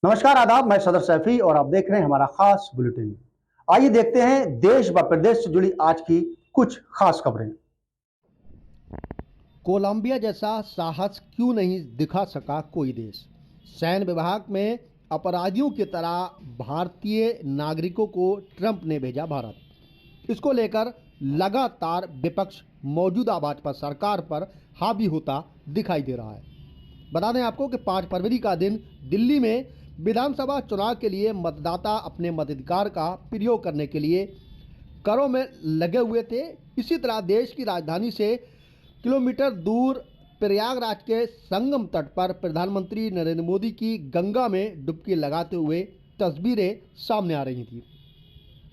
नमस्कार, आदाब। मैं सदर सैफी और आप देख रहे हैं हमारा खास बुलेटिन। आइए देखते हैं देश व प्रदेश से जुड़ी आज की कुछ खास खबरें। कोलंबिया जैसा साहस क्यों नहीं दिखा सका कोई देश। सैन्य विभाग में अपराधियों की तरह भारतीय नागरिकों को ट्रंप ने भेजा भारत। इसको लेकर लगातार विपक्ष मौजूदा भाजपा सरकार पर हावी होता दिखाई दे रहा है। बता दें आपको कि 5 फरवरी का दिन दिल्ली में विधानसभा चुनाव के लिए मतदाता अपने मताधिकार का प्रयोग करने के लिए करों में लगे हुए थे। इसी तरह देश की राजधानी से किलोमीटर दूर प्रयागराज के संगम तट पर प्रधानमंत्री नरेंद्र मोदी की गंगा में डुबकी लगाते हुए तस्वीरें सामने आ रही थी।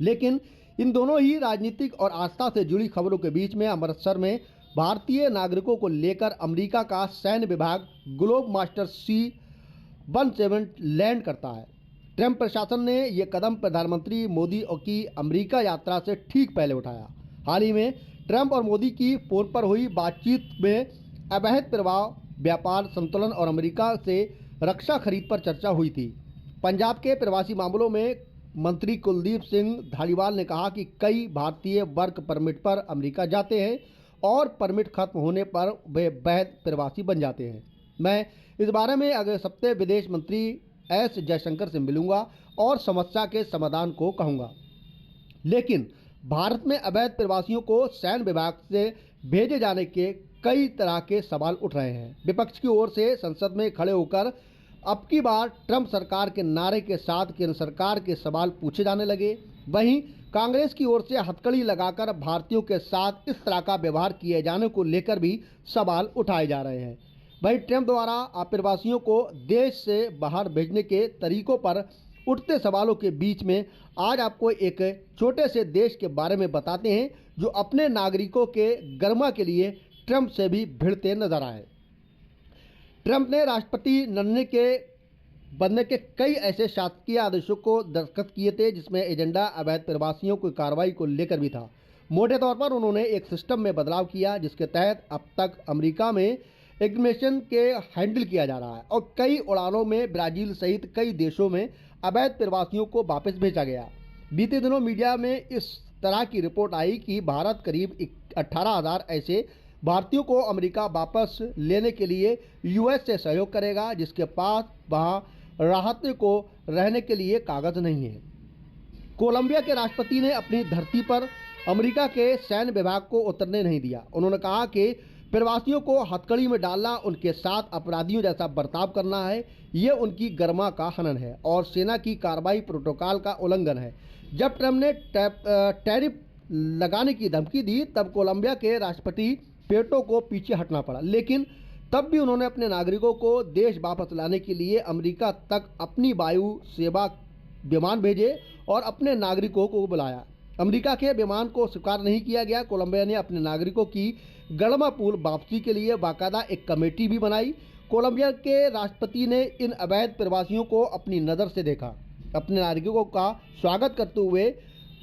लेकिन इन दोनों ही राजनीतिक और आस्था से जुड़ी खबरों के बीच में अमृतसर में भारतीय नागरिकों को लेकर अमेरिका का सैन्य विभाग ग्लोब मास्टर C-17 लैंड करता है। ट्रंप प्रशासन ने यह कदम प्रधानमंत्री मोदी की अमेरिका यात्रा से ठीक पहले उठाया। हाल ही में ट्रंप और मोदी की फोन पर हुई बातचीत में अवैध प्रवाह, व्यापार संतुलन और अमेरिका से रक्षा खरीद पर चर्चा हुई थी। पंजाब के प्रवासी मामलों में मंत्री कुलदीप सिंह धालीवाल ने कहा कि कई भारतीय वर्क परमिट पर अमेरिका जाते हैं और परमिट खत्म होने पर वे वैध प्रवासी बन जाते हैं। मैं इस बारे में अगले सप्ताह विदेश मंत्री एस जयशंकर से मिलूंगा और समस्या के समाधान को कहूंगा। लेकिन भारत में अवैध प्रवासियों को सैन्य विभाग से भेजे जाने के कई तरह के सवाल उठ रहे हैं। विपक्ष की ओर से संसद में खड़े होकर अब की बार ट्रंप सरकार के नारे के साथ केंद्र सरकार के सवाल पूछे जाने लगे। वहीं कांग्रेस की ओर से हथकड़ी लगाकर भारतीयों के साथ इस तरह का व्यवहार किए जाने को लेकर भी सवाल उठाए जा रहे हैं। वहीं ट्रंप द्वारा अप्रवासियों को देश से बाहर भेजने के तरीकों पर उठते सवालों के बीच में आज आपको एक छोटे से देश के बारे में बताते हैं जो अपने नागरिकों के गरिमा के लिए ट्रंप से भी भिड़ते नजर आए। ट्रंप ने राष्ट्रपति बनने के कई ऐसे शासकीय आदेशों को दस्तखत किए थे जिसमें एजेंडा अवैध प्रवासियों की कार्रवाई को लेकर भी था। मोटे तौर पर उन्होंने एक सिस्टम में बदलाव किया जिसके तहत अब तक अमेरिका में इमिग्रेशन के हैंडल किया जा रहा है और कई उड़ानों में ब्राजील सहित कई देशों में अवैध प्रवासियों को वापस भेजा गया। बीते दिनों मीडिया में इस तरह की रिपोर्ट आई कि भारत करीब 18,000 ऐसे भारतीयों को अमेरिका वापस लेने के लिए यूएस से सहयोग करेगा जिसके पास वहां राहत को रहने के लिए कागज नहीं है। कोलंबिया के राष्ट्रपति ने अपनी धरती पर अमेरिका के सैन्य विभाग को उतरने नहीं दिया। उन्होंने कहा कि प्रवासियों को हथकड़ी में डालना, उनके साथ अपराधियों जैसा बर्ताव करना है, ये उनकी गरिमा का हनन है और सेना की कार्रवाई प्रोटोकॉल का उल्लंघन है। जब ट्रंप ने टैरिफ लगाने की धमकी दी तब कोलंबिया के राष्ट्रपति पेटो को पीछे हटना पड़ा, लेकिन तब भी उन्होंने अपने नागरिकों को देश वापस लाने के लिए अमेरिका तक अपनी वायु सेवा विमान भेजे और अपने नागरिकों को बुलाया। अमेरिका के विमान को स्वीकार नहीं किया गया। कोलंबिया ने अपने नागरिकों की गणमापूर्ण वापसी के लिए बाकायदा एक कमेटी भी बनाई। कोलंबिया के राष्ट्रपति ने इन अवैध प्रवासियों को अपनी नज़र से देखा। अपने नागरिकों का स्वागत करते हुए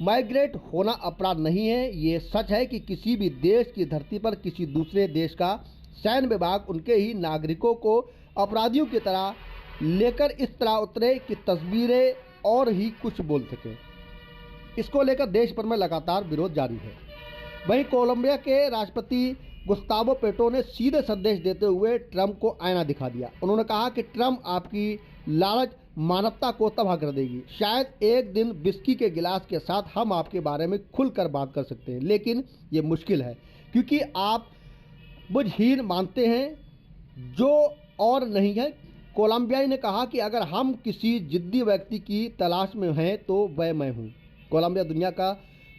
माइग्रेट होना अपराध नहीं है। ये सच है कि किसी भी देश की धरती पर किसी दूसरे देश का सैन्य विभाग उनके ही नागरिकों को अपराधियों की तरह लेकर इस तरह उतरे कि तस्वीरें और ही कुछ बोल सके। इसको लेकर देश भर में लगातार विरोध जारी है। वहीं कोलंबिया के राष्ट्रपति गुस्तावो पेट्रो ने सीधे संदेश देते हुए ट्रंप को आईना दिखा दिया। उन्होंने कहा कि ट्रंप आपकी लालच मानवता को तबाह कर देगी। शायद एक दिन विस्की के गिलास के साथ हम आपके बारे में खुलकर बात कर सकते हैं, लेकिन ये मुश्किल है क्योंकि आप बुझहीन मानते हैं जो और नहीं है। कोलंबियाई ने कहा कि अगर हम किसी जिद्दी व्यक्ति की तलाश में हैं तो वह मैं हूँ।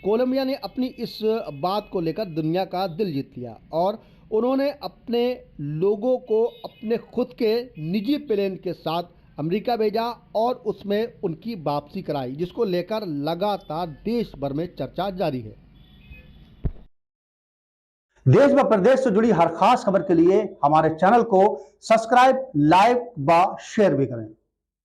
कोलंबिया ने अपनी इस बात को लेकर दुनिया का दिल जीत लिया और उन्होंने अपने लोगों को अपने खुद के निजी प्लेन के साथ अमेरिका भेजा और उसमें उनकी वापसी कराई, जिसको लेकर लगातार देश भर में चर्चा जारी है। देश व प्रदेश से जुड़ी हर खास खबर के लिए हमारे चैनल को सब्सक्राइब, लाइक व शेयर भी करें।